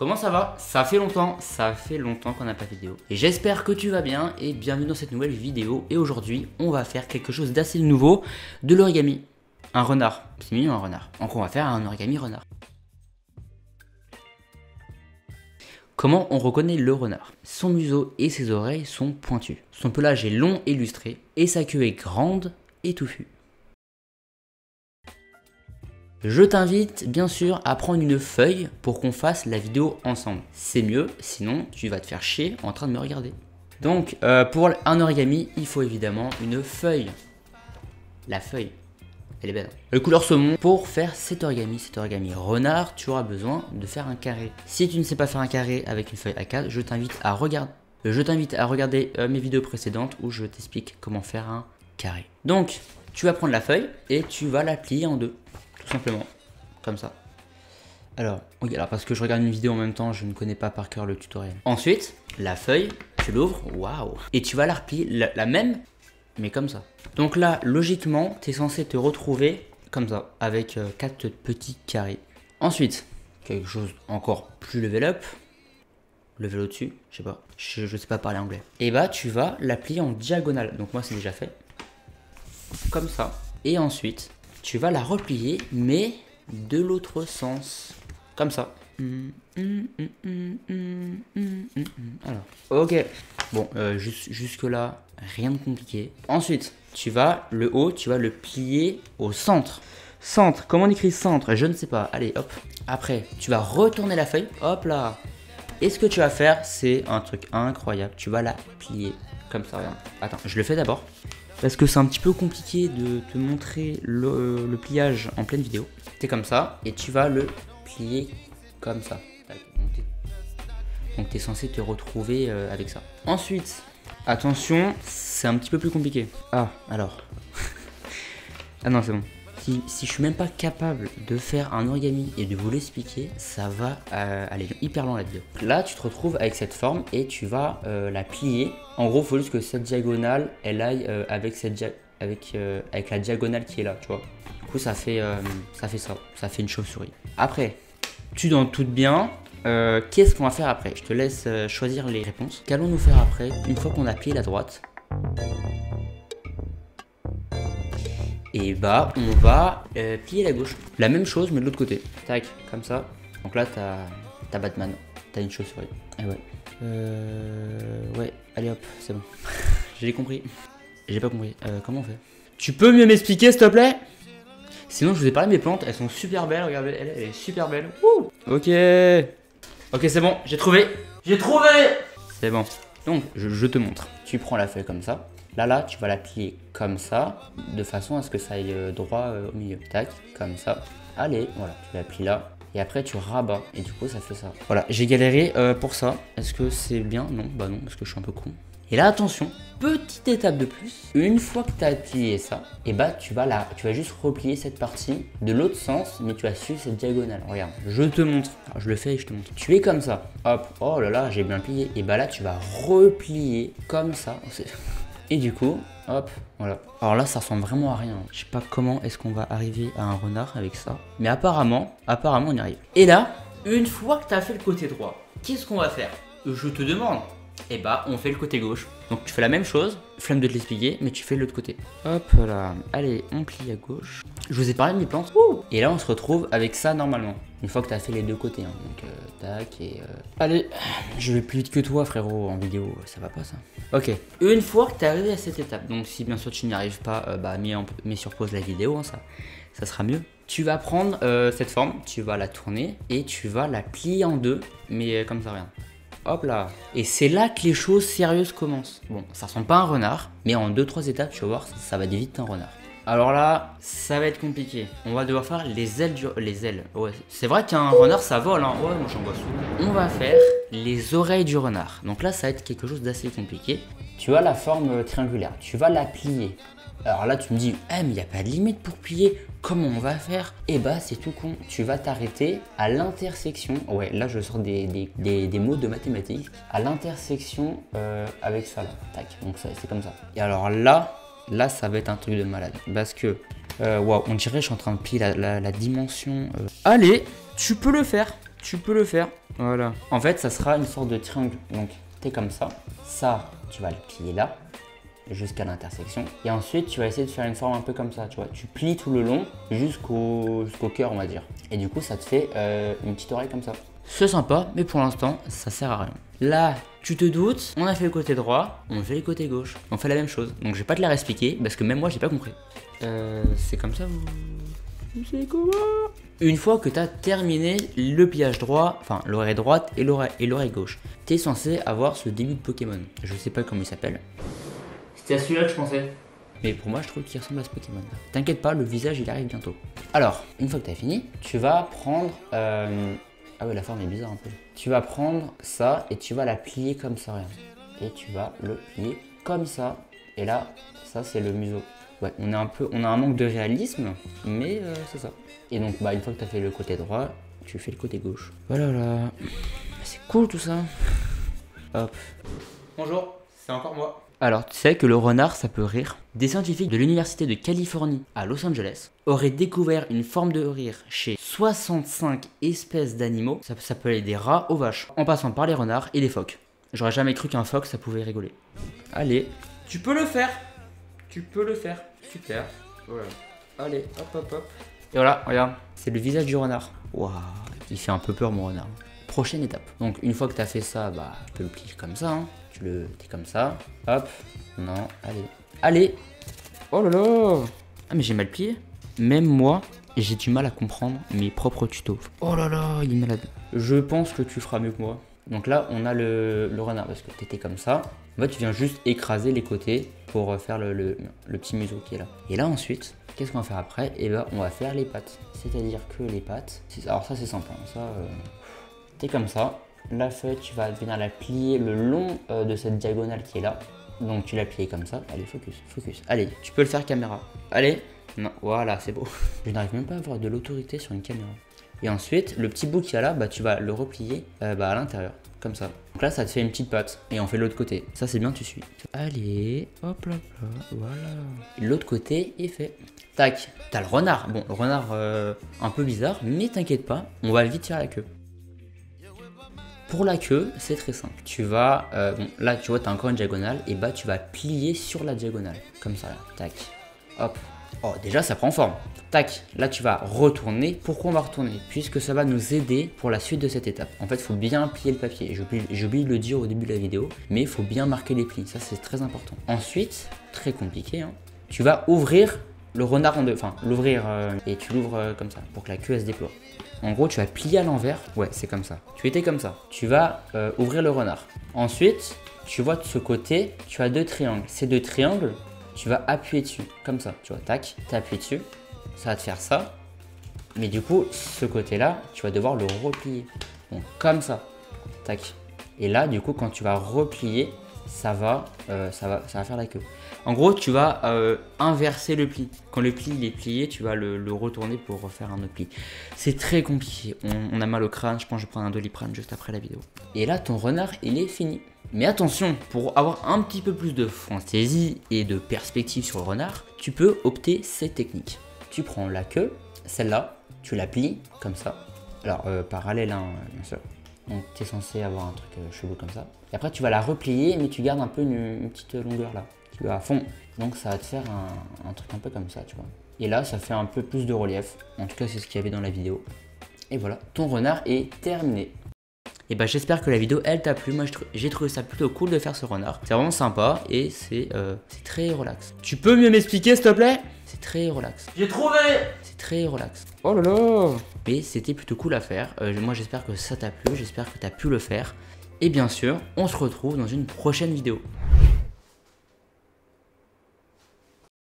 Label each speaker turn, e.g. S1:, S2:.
S1: Comment ça va? Ça fait longtemps qu'on n'a pas fait de vidéo. Et j'espère que tu vas bien et bienvenue dans cette nouvelle vidéo. Et aujourd'hui, on va faire quelque chose d'assez nouveau, de l'origami. Un renard. C'est mignon un renard. Donc on va faire un origami renard. Comment on reconnaît le renard? Son museau et ses oreilles sont pointus. Son pelage est long et lustré et sa queue est grande et touffue. Je t'invite bien sûr à prendre une feuille pour qu'on fasse la vidéo ensemble. C'est mieux, sinon tu vas te faire chier en train de me regarder. Donc pour un origami, il faut évidemment une feuille. La feuille, elle est belle. La couleur saumon. Pour faire cet origami renard, tu auras besoin de faire un carré. Si tu ne sais pas faire un carré avec une feuille A4, je t'invite à regarder mes vidéos précédentes où je t'explique comment faire un carré. Donc tu vas prendre la feuille et tu vas la plier en deux. Tout simplement, comme ça. Alors, oui, alors parce que je regarde une vidéo en même temps, je ne connais pas par cœur le tutoriel. Ensuite, la feuille, tu l'ouvres, waouh. Et tu vas la replier, la même, mais comme ça. Donc là, logiquement, tu es censé te retrouver comme ça, avec 4 petits carrés. Ensuite, quelque chose encore plus level up, level au-dessus, je sais pas, je sais pas parler anglais. Et bah, tu vas la plier en diagonale. Donc moi, c'est déjà fait. Comme ça. Et ensuite, tu vas la replier, mais de l'autre sens. Comme ça. Alors, ok. Bon, jusque là, rien de compliqué. Ensuite, le haut, tu vas le plier au centre. Centre, comment on écrit centre? Je ne sais pas. Allez, hop. Après, tu vas retourner la feuille. Hop là. Et ce que tu vas faire, c'est un truc incroyable. Tu vas la plier comme ça. Regarde. Attends, je le fais d'abord. Parce que c'est un petit peu compliqué de te montrer le pliage en pleine vidéo. C'est comme ça et tu vas le plier comme ça. Donc tu es censé te retrouver avec ça. Ensuite, attention, c'est un petit peu plus compliqué. Ah, alors. Ah non, c'est bon. Si je suis même pas capable de faire un origami et de vous l'expliquer, ça va aller hyper loin la vidéo. Là, tu te retrouves avec cette forme et tu vas la plier. En gros, il faut juste que cette diagonale, elle aille avec la diagonale qui est là, tu vois. Du coup, ça fait ça. Ça fait une chauve-souris. Après, tu t'en doutes bien. Qu'est-ce qu'on va faire après? Je te laisse choisir les réponses. Qu'allons-nous faire après, une fois qu'on a plié la droite? Et bah on va plier la gauche. La même chose mais de l'autre côté. Tac, comme ça. Donc là t'as Batman. T'as une chauve-souris. Et ouais. Ouais, allez hop, c'est bon. J'ai compris. J'ai pas compris. Comment on fait? Tu peux mieux m'expliquer s'il te plaît? Sinon je vous ai parlé de mes plantes, elles sont super belles, regardez, elle est super belle. Wouh. Ok. Ok c'est bon, j'ai trouvé. J'ai trouvé. C'est bon. Donc je te montre. Tu prends la feuille comme ça. Là, tu vas la plier comme ça, de façon à ce que ça aille droit au milieu. Tac, comme ça. Allez, voilà, tu la plies là. Et après, tu rabats. Et du coup, ça fait ça. Voilà, j'ai galéré pour ça. Est-ce que c'est bien? Non, bah non, parce que je suis un peu con. Et là, attention, petite étape de plus. Une fois que tu as plié ça, et bah tu vas juste replier cette partie de l'autre sens, mais tu vas suivre cette diagonale. Regarde, je te montre. Alors, je le fais et je te montre. Tu es comme ça. Hop, oh là là, j'ai bien plié. Et bah là, tu vas replier comme ça. Et du coup, hop, voilà. Alors là, ça ressemble vraiment à rien. Je sais pas comment est-ce qu'on va arriver à un renard avec ça. Mais apparemment, on y arrive. Et là, une fois que tu as fait le côté droit, qu'est-ce qu'on va faire? Je te demande. Et bah, on fait le côté gauche. Donc tu fais la même chose, flemme de te l'expliquer, mais tu fais de l'autre côté. Hop là. Allez, on plie à gauche. Je vous ai parlé de mes plantes. Ouh. Et là, on se retrouve avec ça normalement. Une fois que tu as fait les deux côtés. Hein. Donc, tac et... Allez, je vais plus vite que toi, frérot, en vidéo. Ça va pas, ça. Ok. Une fois que tu es arrivé à cette étape, donc si bien sûr tu n'y arrives pas, mets sur pause la vidéo, hein, ça sera mieux. Tu vas prendre cette forme, tu vas la tourner et tu vas la plier en deux, mais comme ça, regarde. Hop là. Et c'est là que les choses sérieuses commencent. Bon, ça ressemble pas à un renard, mais en 2-3 étapes, tu vas voir, ça va vite un renard. Alors là, ça va être compliqué. On va devoir faire les ailes Les ailes, ouais. C'est vrai qu'un renard, ça vole, hein. Ouais, moi j'en vois souvent. On va faire les oreilles du renard. Donc là, ça va être quelque chose d'assez compliqué. Tu as la forme triangulaire. Tu vas la plier. Alors là, tu me dis, mais il n'y a pas de limite pour plier. Comment on va faire? Eh bah, c'est tout con. Tu vas t'arrêter à l'intersection. Ouais, là, je sors des mots de mathématiques. À l'intersection avec ça, là. Tac, donc c'est comme ça. Et alors là, ça va être un truc de malade. Parce que, waouh, on dirait que je suis en train de plier la dimension. Allez, tu peux le faire. tu peux le faire. Voilà. En fait, ça sera une sorte de triangle. Donc, t'es comme ça. Ça, tu vas le plier là, jusqu'à l'intersection. Et ensuite, tu vas essayer de faire une forme un peu comme ça, tu vois. Tu plies tout le long jusqu'au cœur, on va dire. Et du coup, ça te fait une petite oreille comme ça. C'est sympa, mais pour l'instant, ça sert à rien. Là, tu te doutes, on a fait le côté droit, on fait le côté gauche. On fait la même chose. Donc, je vais pas te la réexpliquer parce que même moi, j'ai pas compris. C'est comme ça ou c'est comment? Une fois que tu as terminé le pliage droit, enfin l'oreille droite et l'oreille gauche, tu es censé avoir ce début de Pokémon. Je sais pas comment il s'appelle. C'était à celui-là que je pensais. Mais pour moi, je trouve qu'il ressemble à ce Pokémon. T'inquiète pas, le visage, il arrive bientôt. Alors, une fois que tu as fini, tu vas prendre... Ah ouais, la forme est bizarre un peu. Tu vas prendre ça et tu vas la plier comme ça, regarde. Et tu vas le plier comme ça. Et là, ça, c'est le museau. Ouais, on a un manque de réalisme, mais c'est ça. Et donc, bah, une fois que tu as fait le côté droit, tu fais le côté gauche. Voilà, là. C'est cool tout ça. Hop. Bonjour, c'est encore moi. Alors, tu sais que le renard, ça peut rire. Des scientifiques de l'université de Californie à Los Angeles auraient découvert une forme de rire chez 65 espèces d'animaux. Ça peut aller des rats aux vaches, en passant par les renards et les phoques. J'aurais jamais cru qu'un phoque, ça pouvait rigoler. Allez, tu peux le faire. Tu peux le faire. Super. Voilà. Allez, hop, hop, hop. Et voilà, regarde. C'est le visage du renard. Waouh, il fait un peu peur, mon renard. Prochaine étape. Donc, une fois que tu as fait ça, bah, tu peux le plier comme ça. Hein. T'es comme ça. Hop. Non, allez. Allez. Oh là là. Ah, mais j'ai mal plié. Même moi, j'ai du mal à comprendre mes propres tutos. Oh là là, il est malade. Je pense que tu feras mieux que moi. Donc là, on a le renard parce que t'étais comme ça. En fait, tu viens juste écraser les côtés pour faire le petit museau qui est là. Et là, ensuite, qu'est-ce qu'on va faire après? Et ben, on va faire les pattes. C'est-à-dire que les pattes... Alors ça, c'est simple. Hein. Ça, t'es comme ça. La feuille, tu vas venir la plier le long de cette diagonale qui est là. Donc, tu la plies comme ça. Allez, focus, focus. Allez, tu peux le faire caméra. Allez. Non, voilà, c'est beau. Je n'arrive même pas à avoir de l'autorité sur une caméra. Et ensuite, le petit bout qu'il y a là, bah, tu vas le replier à l'intérieur, comme ça. Donc là, ça te fait une petite patte. Et on fait l'autre côté. Ça, c'est bien, tu suis. Allez, hop là, voilà. L'autre côté est fait. Tac, t'as le renard. Bon, le renard un peu bizarre, mais t'inquiète pas, on va vite faire la queue. Pour la queue, c'est très simple. Tu vas, bon, là, tu vois, t'as encore une diagonale, et bah, tu vas plier sur la diagonale, comme ça, là. Tac, hop. Oh, déjà, ça prend forme. Tac, là, tu vas retourner. Pourquoi on va retourner? Puisque ça va nous aider pour la suite de cette étape. En fait, il faut bien plier le papier. J'ai oublié de le dire au début de la vidéo, mais il faut bien marquer les plis. Ça, c'est très important. Ensuite, très compliqué, hein, tu vas ouvrir le renard en deux. Enfin, l'ouvrir et tu l'ouvres comme ça pour que la queue, elle se déploie. En gros, tu vas plier à l'envers. Ouais, c'est comme ça. Tu étais comme ça. Tu vas ouvrir le renard. Ensuite, tu vois de ce côté, tu as deux triangles. Ces deux triangles, tu vas appuyer dessus, comme ça, tu vois, tac, tu appuies dessus, ça va te faire ça, mais du coup, ce côté-là, tu vas devoir le replier, donc comme ça, tac, et là, du coup, quand tu vas replier, ça va faire la queue. En gros, tu vas inverser le pli. Quand le pli il est plié, tu vas le retourner pour refaire un autre pli. C'est très compliqué, on a mal au crâne, je pense que je vais prendre un Doliprane juste après la vidéo. Et là, ton renard, il est fini. Mais attention, pour avoir un petit peu plus de fantaisie et de perspective sur le renard, tu peux opter cette technique. Tu prends la queue, celle-là, tu la plies comme ça. Alors, parallèle, hein, bien sûr. Donc, tu es censé avoir un truc chelou comme ça. Et après, tu vas la replier, mais tu gardes un peu une petite longueur là. Tu vas à fond. Donc, ça va te faire un truc un peu comme ça, tu vois. Et là, ça fait un peu plus de relief. En tout cas, c'est ce qu'il y avait dans la vidéo. Et voilà, ton renard est terminé. Et bah j'espère que la vidéo elle t'a plu. Moi j'ai trouvé ça plutôt cool de faire ce renard. C'est vraiment sympa et c'est très relax. Tu peux mieux m'expliquer s'il te plaît? C'est très relax. J'ai trouvé. C'est très relax. Oh là là. Mais c'était plutôt cool à faire. Moi j'espère que ça t'a plu. J'espère que t'as pu le faire. Et bien sûr, on se retrouve dans une prochaine vidéo.